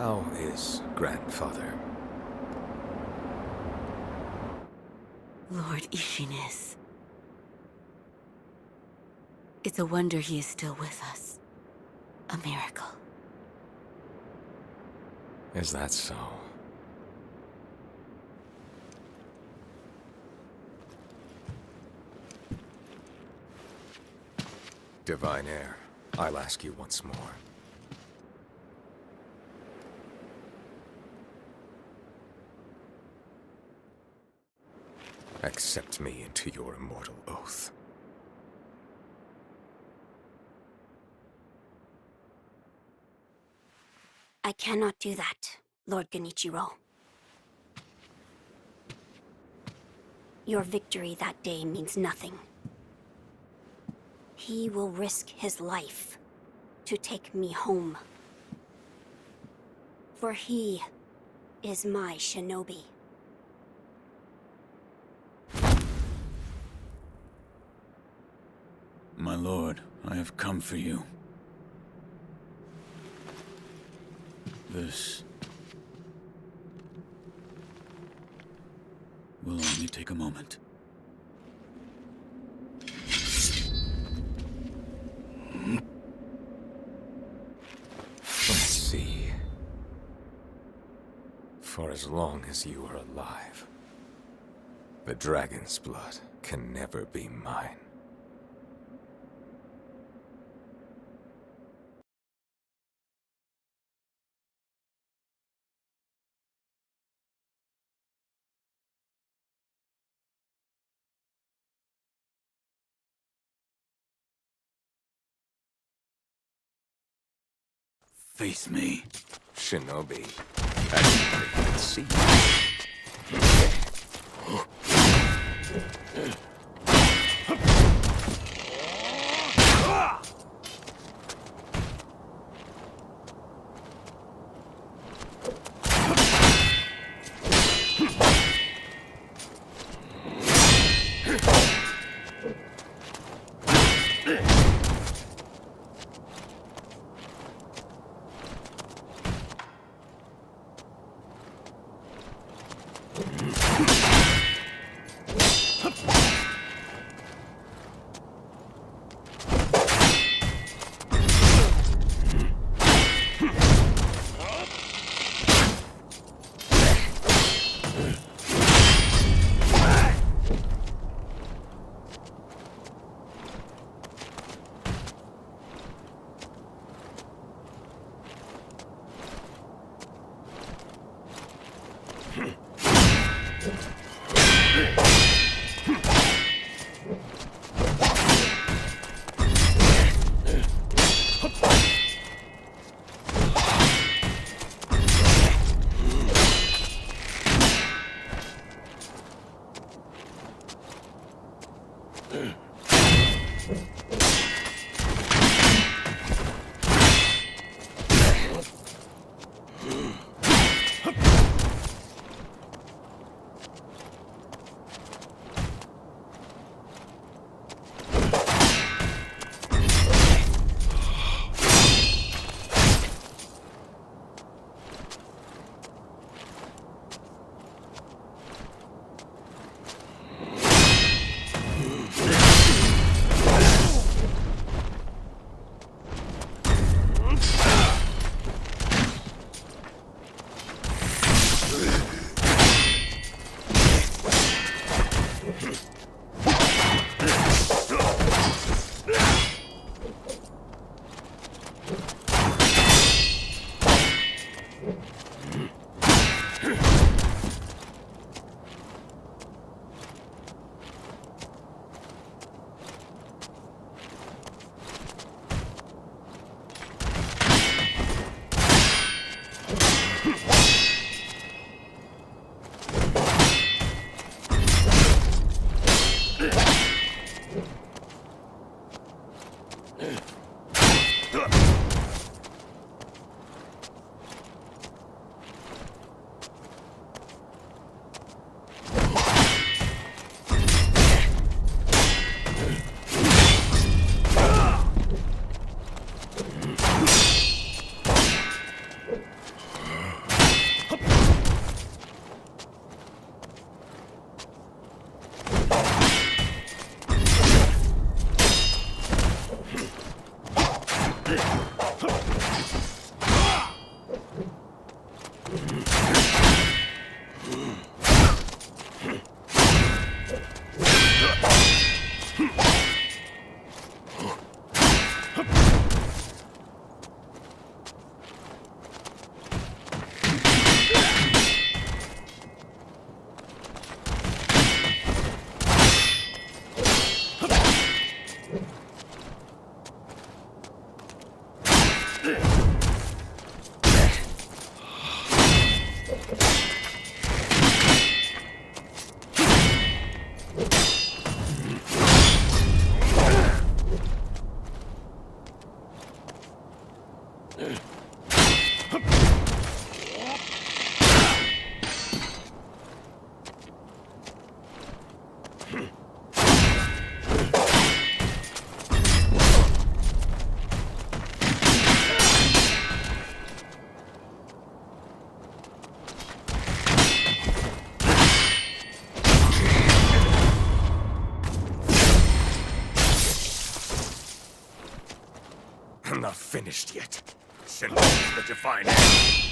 How is grandfather? Lord Isshin is. It's a wonder he is still with us. A miracle. Is that so? Divine Heir, I'll ask you once more. Accept me into your immortal oath. I cannot do that, Lord Genichiro. Your victory that day means nothing. He will risk his life to take me home. For he is my Shinobi. My lord, I have come for you. This will only take a moment. Let's see. For as long as you are alive, the dragon's blood can never be mine. Face me. Shinobi, as you can see. I'm not finished yet. Shinobi the divine end.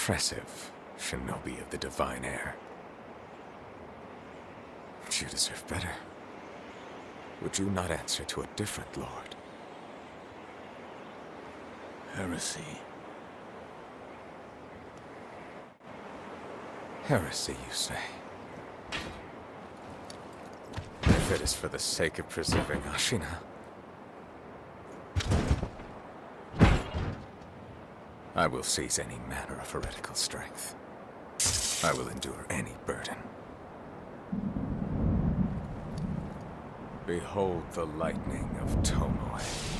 Impressive, Shinobi of the Divine Air. But you deserve better. Would you not answer to a different lord? Heresy. Heresy, you say? If it is for the sake of preserving Ashina, I will seize any manner of heretical strength. I will endure any burden. Behold the lightning of Tomoe.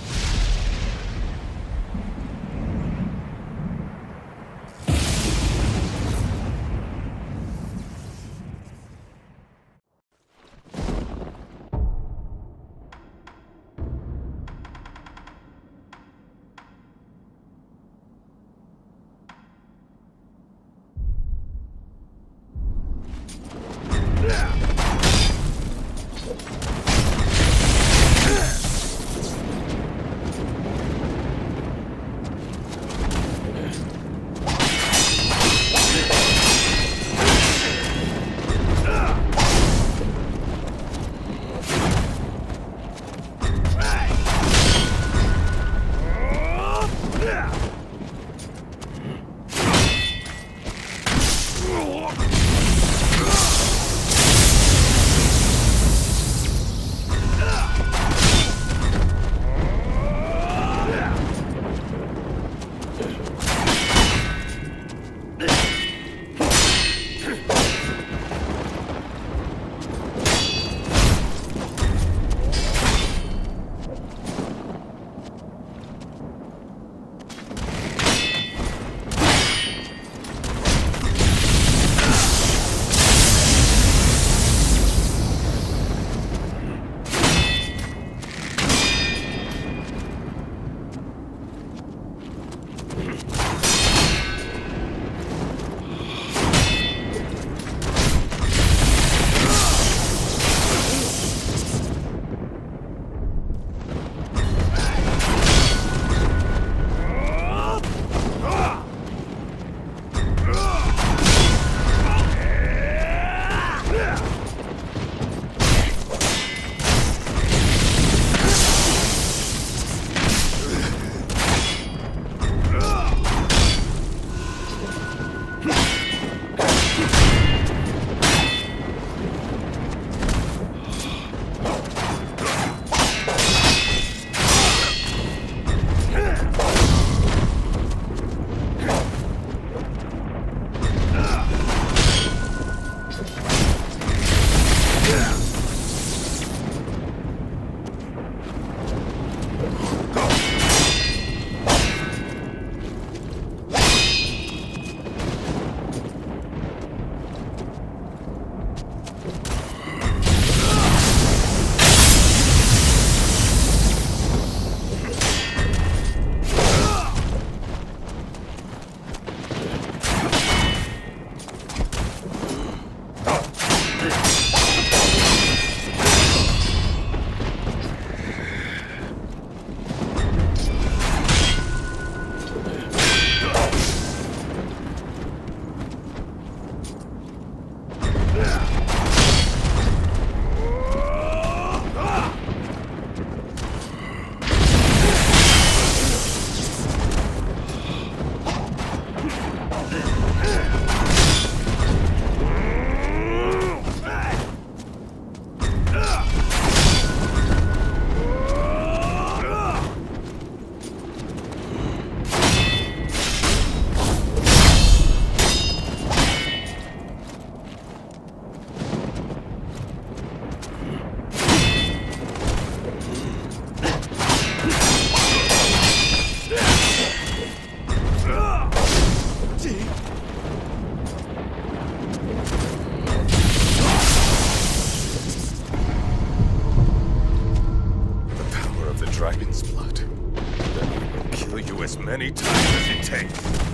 you as many times as it takes.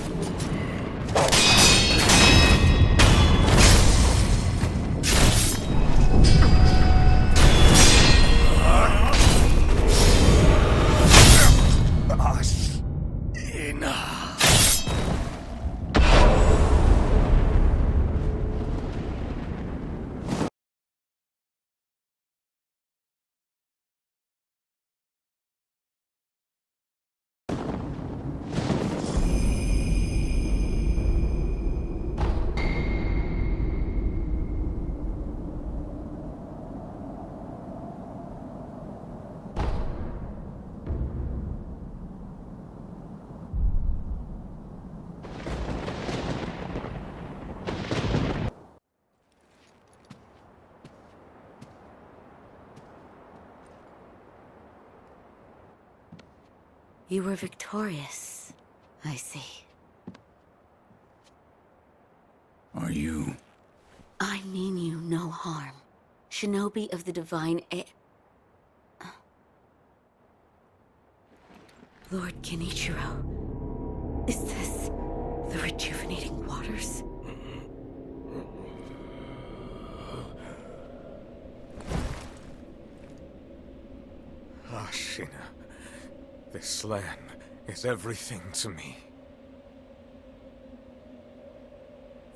You were victorious, I see. Are you? I mean you no harm. Shinobi of the Divine Lord Genichiro. Is this the rejuvenating waters? Ashina, this land is everything to me.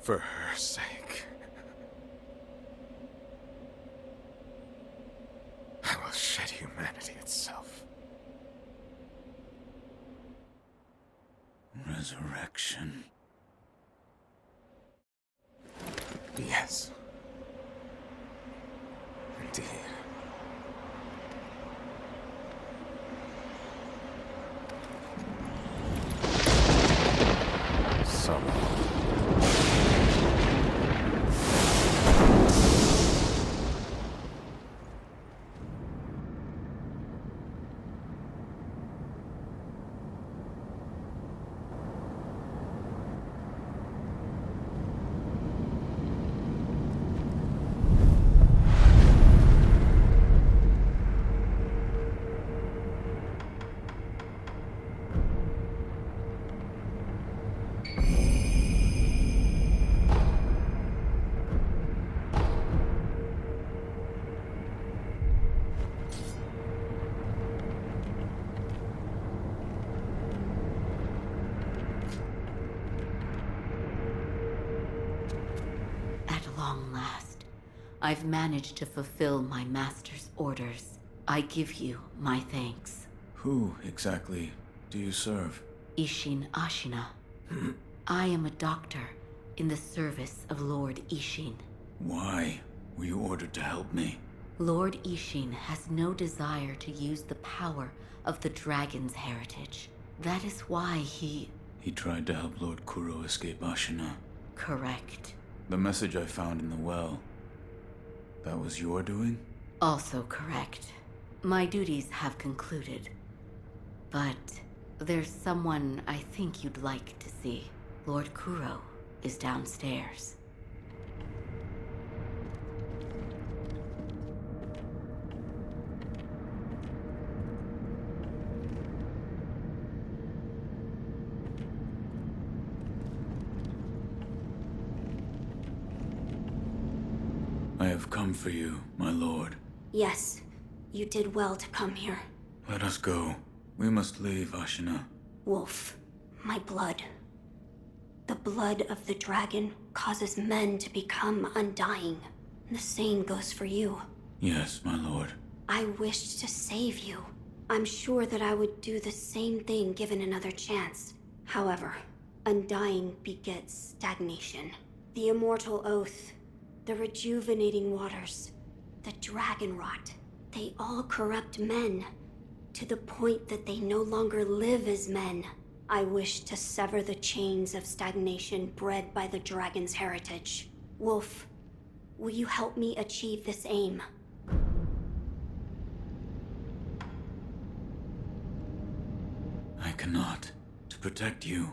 For her sake, I will shed humanity itself. Resurrection. Yes. Indeed. Long last, I've managed to fulfill my master's orders. I give you my thanks. Who exactly do you serve? Isshin Ashina. I am a doctor in the service of Lord Isshin. Why were you ordered to help me? Lord Isshin has no desire to use the power of the dragon's heritage. That is why he tried to help Lord Kuro escape Ashina. Correct. The message I found in the well, that was your doing? Also correct. My duties have concluded. But there's someone I think you'd like to see. Lord Kuro is downstairs. I have come for you, my lord. Yes, you did well to come here. Let us go. We must leave Ashina. Wolf, my blood. The blood of the dragon causes men to become undying. The same goes for you. Yes, my lord. I wished to save you. I'm sure that I would do the same thing given another chance. However, undying begets stagnation. The immortal oath, the rejuvenating waters, the dragon rot, they all corrupt men, to the point that they no longer live as men. I wish to sever the chains of stagnation bred by the dragon's heritage. Wolf, will you help me achieve this aim? I cannot. To protect you,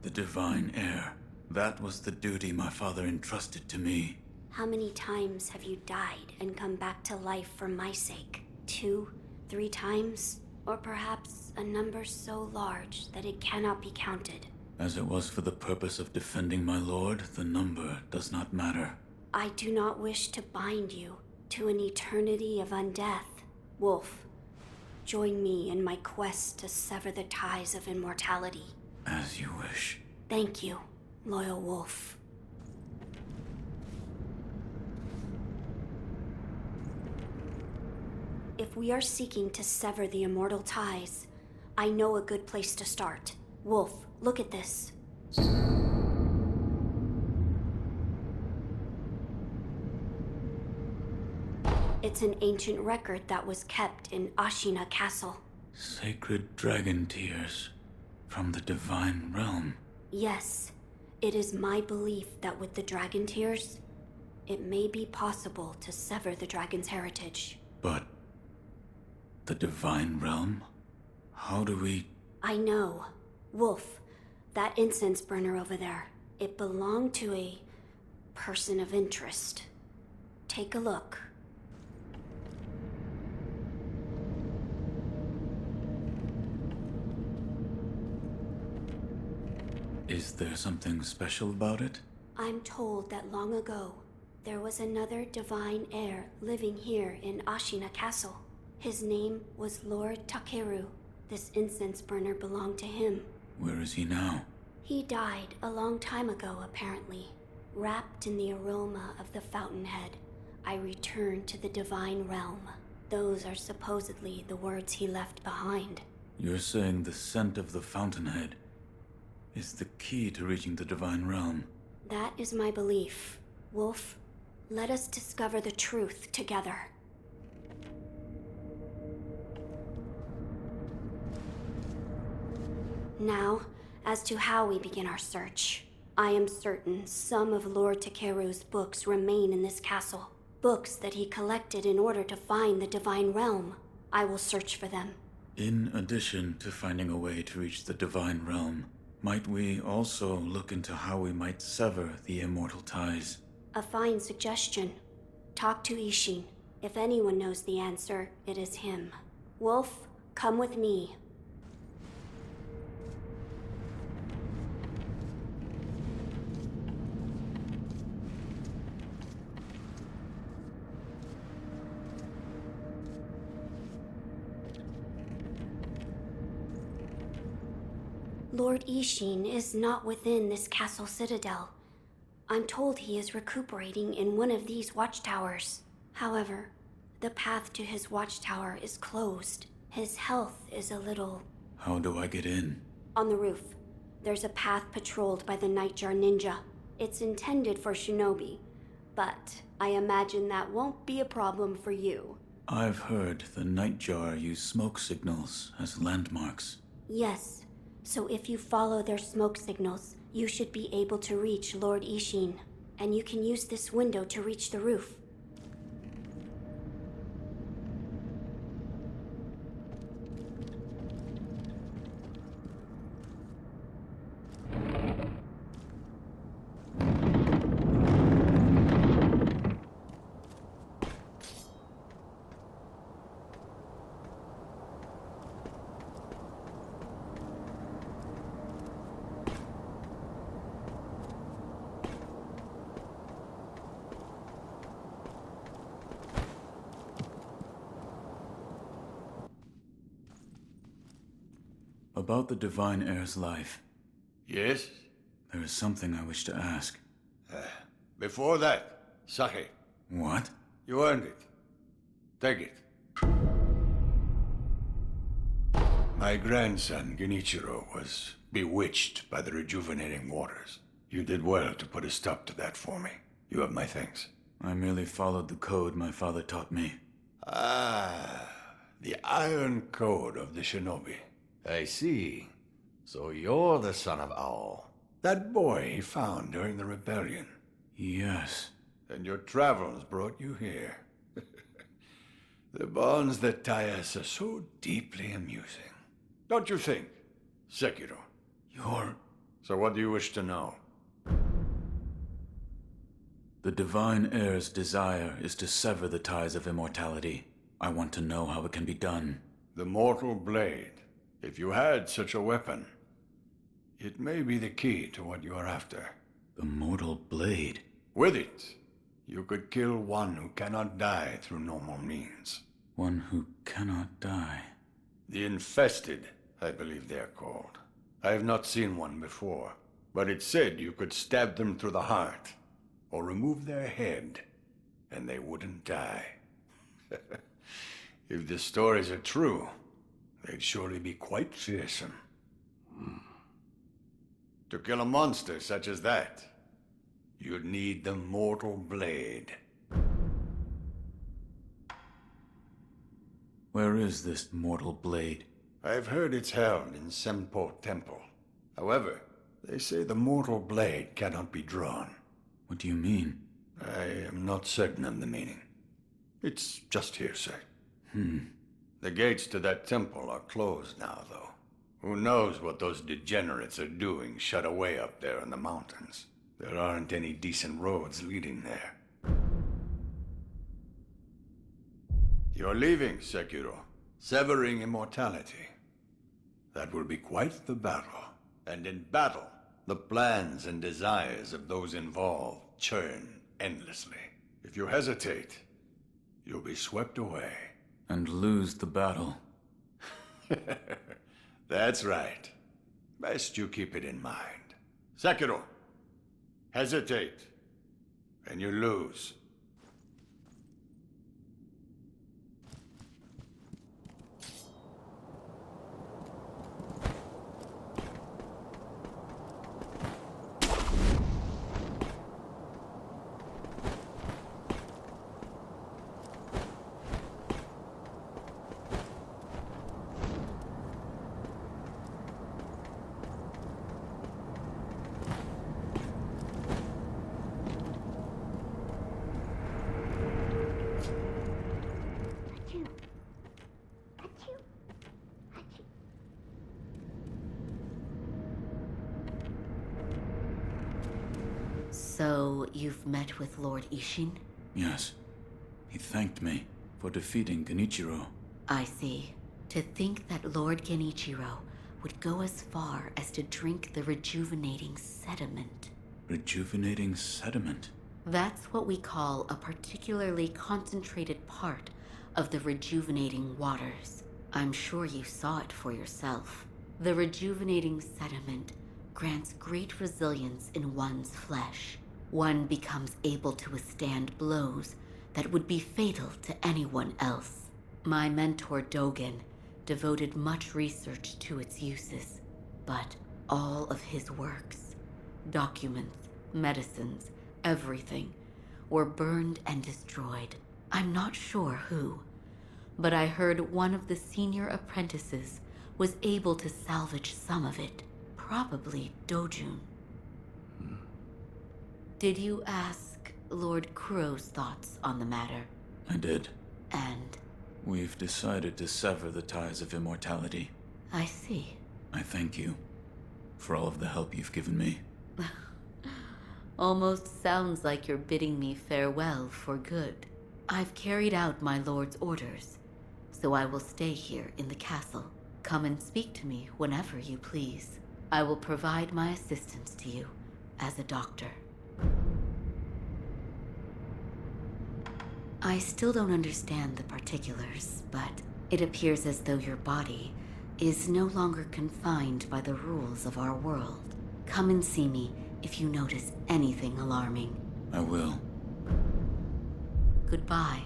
the divine heir. That was the duty my father entrusted to me. How many times have you died and come back to life for my sake? 2, 3 times? Or perhaps a number so large that it cannot be counted. As it was for the purpose of defending my lord, the number does not matter. I do not wish to bind you to an eternity of undeath. Wolf, join me in my quest to sever the ties of immortality. As you wish. Thank you, loyal wolf. If we are seeking to sever the immortal ties, I know a good place to start. Wolf, look at this. It's an ancient record that was kept in Ashina Castle. Sacred dragon tears from the divine realm. Yes, it is my belief that with the dragon tears, it may be possible to sever the dragon's heritage. But the divine realm? How do we... I know. Wolf, that incense burner over there, it belonged to a person of interest. Take a look. Is there something special about it? I'm told that long ago, there was another divine heir living here in Ashina Castle. His name was Lord Kuro. This incense burner belonged to him. Where is he now? He died a long time ago, apparently. Wrapped in the aroma of the fountainhead, I returned to the divine realm. Those are supposedly the words he left behind. You're saying the scent of the fountainhead is the key to reaching the divine realm? That is my belief. Wolf, let us discover the truth together. Now, as to how we begin our search. I am certain some of Lord Takeru's books remain in this castle. Books that he collected in order to find the divine realm. I will search for them. In addition to finding a way to reach the divine realm, might we also look into how we might sever the immortal ties? A fine suggestion. Talk to Isshin. If anyone knows the answer, it is him. Wolf, come with me. Lord Isshin is not within this castle citadel. I'm told he is recuperating in one of these watchtowers. However, the path to his watchtower is closed. His health is a little... How do I get in? On the roof, there's a path patrolled by the Nightjar Ninja. It's intended for Shinobi, but I imagine that won't be a problem for you. I've heard the Nightjar use smoke signals as landmarks. Yes. So if you follow their smoke signals, you should be able to reach Lord Isshin. And you can use this window to reach the roof. About the divine heir's life, Yes? there is something I wish to ask. Before that, sake. What? You earned it. Take it. My grandson, Genichiro, was bewitched by the rejuvenating waters. You did well to put a stop to that for me. You have my thanks. I merely followed the code my father taught me. Ah, the Iron Code of the Shinobi. I see. So you're the son of Owl. That boy he found during the rebellion. Yes. And your travels brought you here. The bonds that tie us are so deeply amusing. Don't you think, Sekiro? You're... So what do you wish to know? The divine heir's desire is to sever the ties of immortality. I want to know how it can be done. The Mortal Blade. If you had such a weapon, it may be the key to what you are after. The Mortal Blade? With it, you could kill one who cannot die through normal means. One who cannot die. The Infested, I believe they're called. I have not seen one before, but it said you could stab them through the heart, or remove their head, and they wouldn't die. If the stories are true, they'd surely be quite fearsome. To kill a monster such as that, you'd need the Mortal Blade. Where is this Mortal Blade? I've heard it's held in Senpo Temple. However, they say the Mortal Blade cannot be drawn. What do you mean? I am not certain of the meaning. It's just hearsay. The gates to that temple are closed now, though. Who knows what those degenerates are doing shut away up there in the mountains. There aren't any decent roads leading there. You're leaving, Sekiro. Severing immortality. That will be quite the battle. And in battle, the plans and desires of those involved churn endlessly. If you hesitate, you'll be swept away. And lose the battle. That's right. Best you keep it in mind. Sekiro, hesitate, and you lose. So, you've met with Lord Isshin? Yes. He thanked me for defeating Genichiro. I see. To think that Lord Genichiro would go as far as to drink the rejuvenating sediment. Rejuvenating sediment? That's what we call a particularly concentrated part of the rejuvenating waters. I'm sure you saw it for yourself. The rejuvenating sediment grants great resilience in one's flesh. One becomes able to withstand blows that would be fatal to anyone else. My mentor Dogen devoted much research to its uses, but all of his works, documents, medicines, everything, were burned and destroyed. I'm not sure who, but I heard one of the senior apprentices was able to salvage some of it. Probably Dojun. Did you ask Lord Kuro's thoughts on the matter? I did. And? We've decided to sever the ties of immortality. I see. I thank you for all of the help you've given me. Almost sounds like you're bidding me farewell for good. I've carried out my lord's orders, so I will stay here in the castle. Come and speak to me whenever you please. I will provide my assistance to you as a doctor. I still don't understand the particulars, but it appears as though your body is no longer confined by the rules of our world. Come and see me if you notice anything alarming. I will. Goodbye.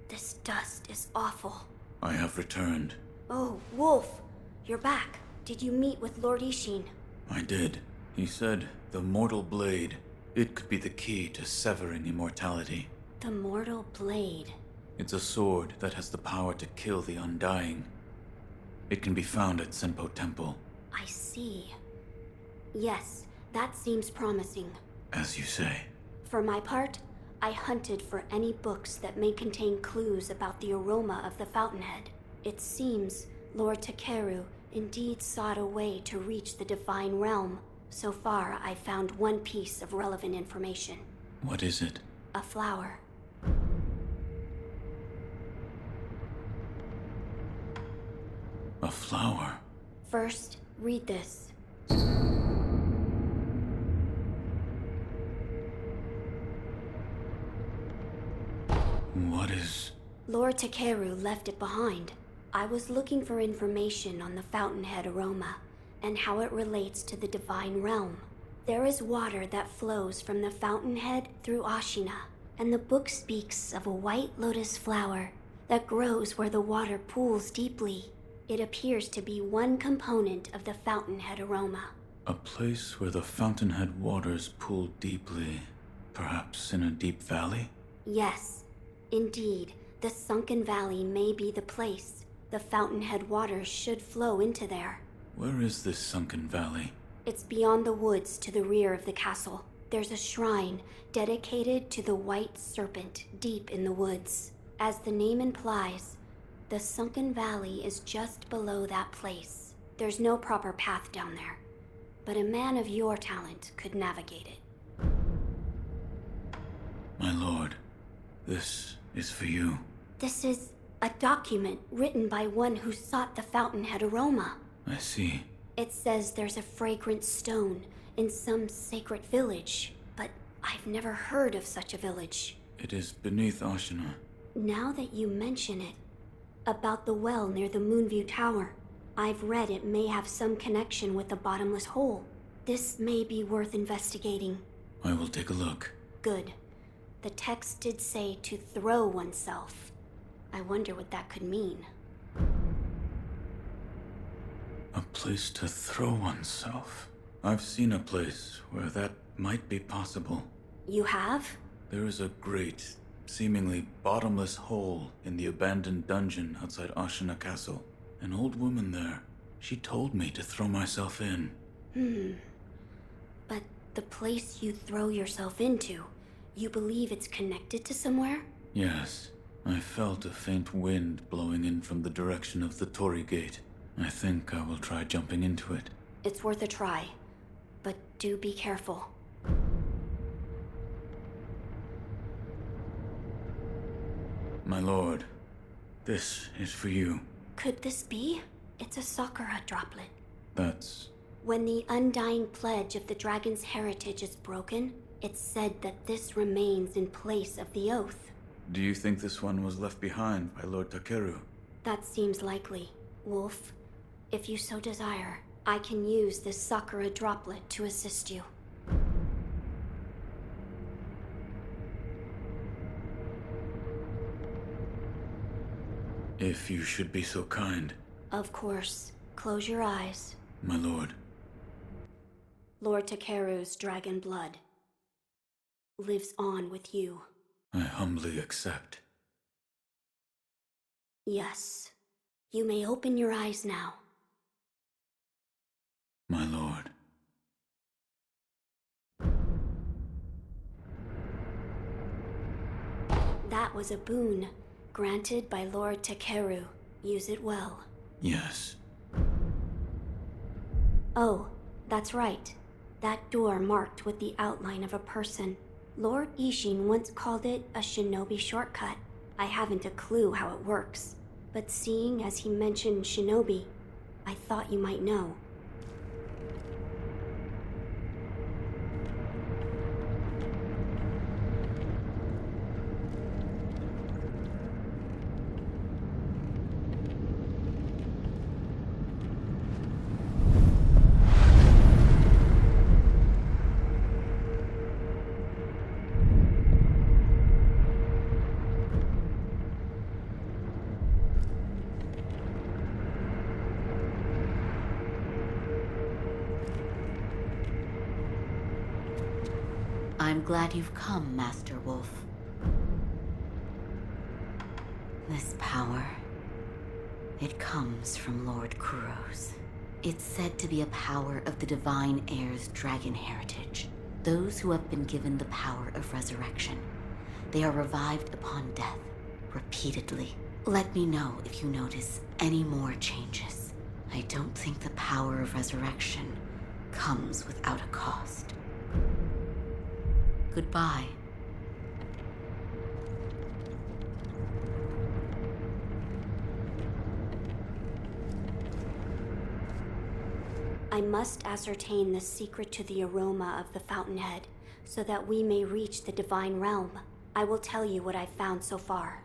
This dust is awful. I have returned. Oh, Wolf, you're back. Did you meet with Lord Isshin? I did. He said the Mortal Blade, it could be the key to severing immortality. The Mortal Blade. It's a sword that has the power to kill the Undying. It can be found at Senpo Temple. I see. Yes, that seems promising. As you say. For my part, I hunted for any books that may contain clues about the aroma of the fountainhead. It seems Lord Takeru indeed sought a way to reach the divine realm. So far, I found one piece of relevant information. What is it? A flower. A flower? First, read this. What is... Lord Takeru left it behind. I was looking for information on the fountainhead aroma and how it relates to the divine realm. There is water that flows from the fountainhead through Ashina, and the book speaks of a white lotus flower that grows where the water pools deeply. It appears to be one component of the fountainhead aroma. A place where the fountainhead waters pool deeply, perhaps in a deep valley? Yes, indeed, the sunken valley may be the place. The fountainhead waters should flow into there. Where is this sunken valley? It's beyond the woods to the rear of the castle. There's a shrine dedicated to the white serpent deep in the woods. As the name implies, the sunken valley is just below that place. There's no proper path down there, but a man of your talent could navigate it. My lord, this is for you. This is a document written by one who sought the fountainhead aroma. I see. It says there's a fragrant stone in some sacred village, but I've never heard of such a village. It is beneath Ashina. Now that you mention it, about the well near the Moonview Tower, I've read it may have some connection with the bottomless hole. This may be worth investigating. I will take a look. Good. The text did say to throw oneself. I wonder what that could mean. A place to throw oneself. I've seen a place where that might be possible. You have? There is a great, seemingly bottomless hole in the abandoned dungeon outside Ashina Castle. An old woman there. She told me to throw myself in. But the place you throw yourself into, you believe it's connected to somewhere? Yes. I felt a faint wind blowing in from the direction of the Torii Gate. I think I will try jumping into it. It's worth a try, but do be careful. My lord, this is for you. Could this be? It's a Sakura droplet. That's... When the undying pledge of the dragon's heritage is broken, it's said that this remains in place of the oath. Do you think this one was left behind by Lord Takeru? That seems likely. Wolf, if you so desire, I can use this Sakura droplet to assist you. If you should be so kind. Of course. Close your eyes. My lord. Lord Takeru's dragon blood lives on with you. I humbly accept. Yes. You may open your eyes now. My lord. That was a boon granted by Lord Takeru. Use it well. Yes. Oh, that's right. That door marked with the outline of a person. Lord Isshin once called it a Shinobi shortcut. I haven't a clue how it works, but seeing as he mentioned Shinobi, I thought you might know. I'm glad you've come, Master Wolf. This power, it comes from Lord Kuro's. It's said to be a power of the Divine Heir's dragon heritage. Those who have been given the power of resurrection. They are revived upon death, repeatedly. Let me know if you notice any more changes. I don't think the power of resurrection comes without a cost. Goodbye. I must ascertain the secret to the aroma of the fountainhead, so that we may reach the divine realm. I will tell you what I've found so far.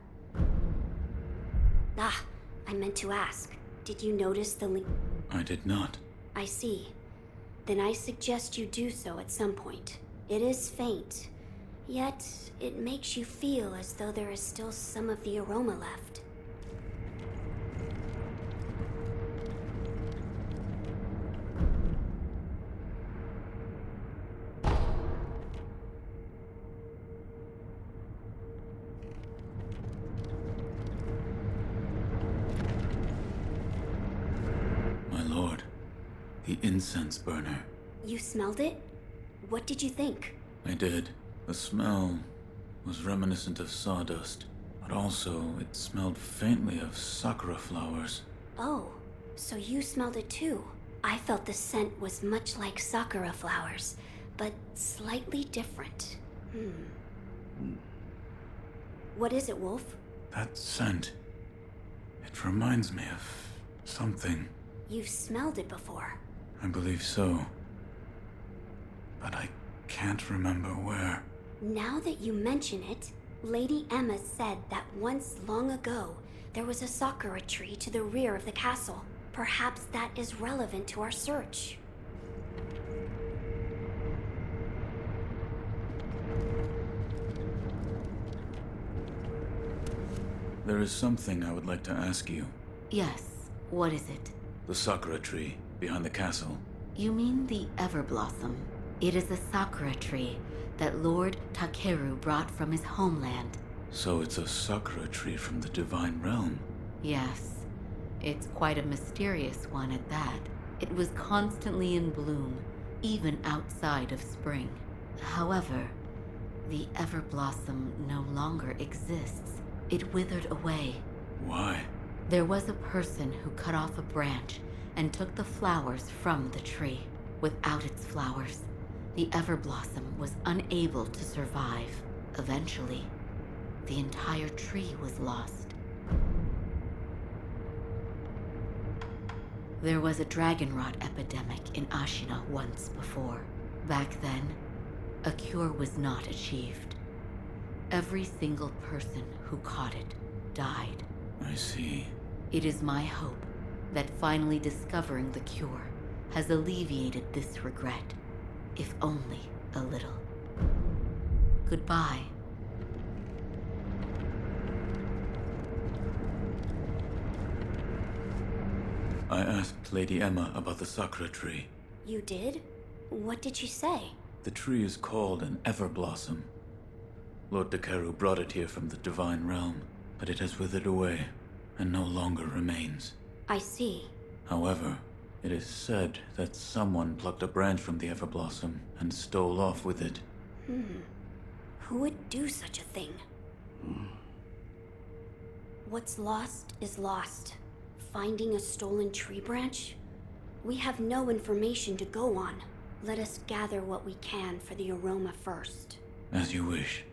Ah, I meant to ask. Did you notice the link? I did not. I see. Then I suggest you do so at some point. It is faint, yet it makes you feel as though there is still some of the aroma left. My lord, the incense burner. You smelled it? What did you think? I did. The smell was reminiscent of sawdust, but also it smelled faintly of sakura flowers. Oh, so you smelled it too. I felt the scent was much like sakura flowers, but slightly different. What is it, Wolf? That scent. It reminds me of something. You've smelled it before. I believe so. But I can't remember where. Now that you mention it, Lady Emma said that once long ago, there was a sakura tree to the rear of the castle. Perhaps that is relevant to our search. There is something I would like to ask you. Yes, what is it? The sakura tree behind the castle. You mean the Everblossom? It is a sakura tree that Lord Takeru brought from his homeland. So it's a sakura tree from the divine realm. Yes, it's quite a mysterious one at that. It was constantly in bloom, even outside of spring. However, the Everblossom no longer exists. It withered away. Why? There was a person who cut off a branch and took the flowers from the tree. Without its flowers, the Everblossom was unable to survive. Eventually, the entire tree was lost. There was a dragon rot epidemic in Ashina once before. Back then, a cure was not achieved. Every single person who caught it died. I see. It is my hope that finally discovering the cure has alleviated this regret, if only a little. Goodbye. I asked Lady Emma about the sakura tree. You did? What did she say? The tree is called an Everblossom. Lord Takeru brought it here from the divine realm, but it has withered away and no longer remains. I see. However, it is said that someone plucked a branch from the Everblossom and stole off with it. Who would do such a thing? What's lost is lost. Finding a stolen tree branch? We have no information to go on. Let us gather what we can for the aroma first. As you wish.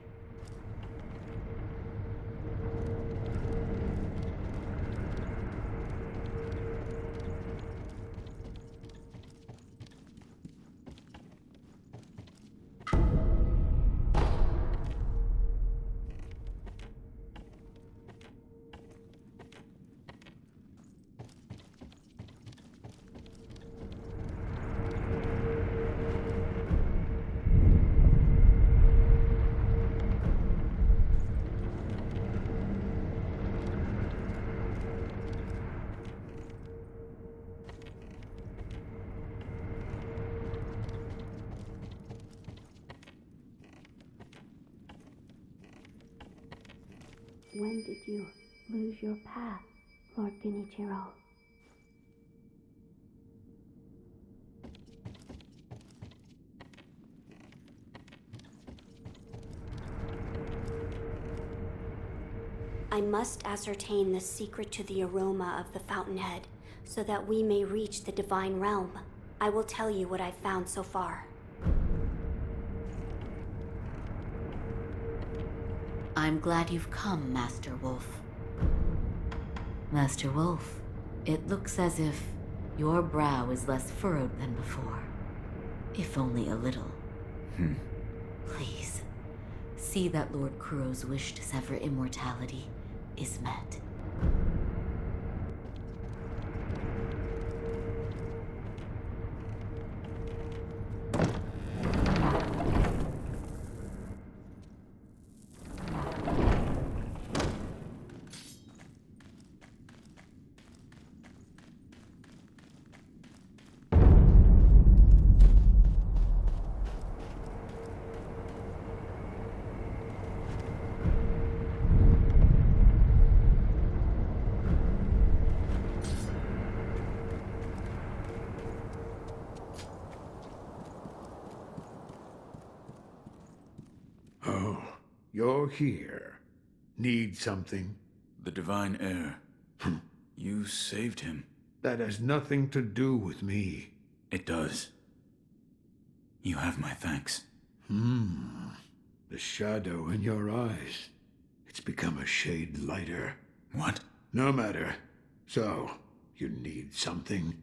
When did you lose your path, Lord Genichiro? I must ascertain the secret to the aroma of the fountainhead, so that we may reach the divine realm. I will tell you what I've found so far. I'm glad you've come, Master Wolf. Master Wolf, it looks as if your brow is less furrowed than before. If only a little. Please, see that Lord Kuro's wish to sever immortality is met. You're here. Need something? The divine heir. You saved him. That has nothing to do with me. It does. You have my thanks. The shadow in your eyes. It's become a shade lighter. What? No matter. So, you need something?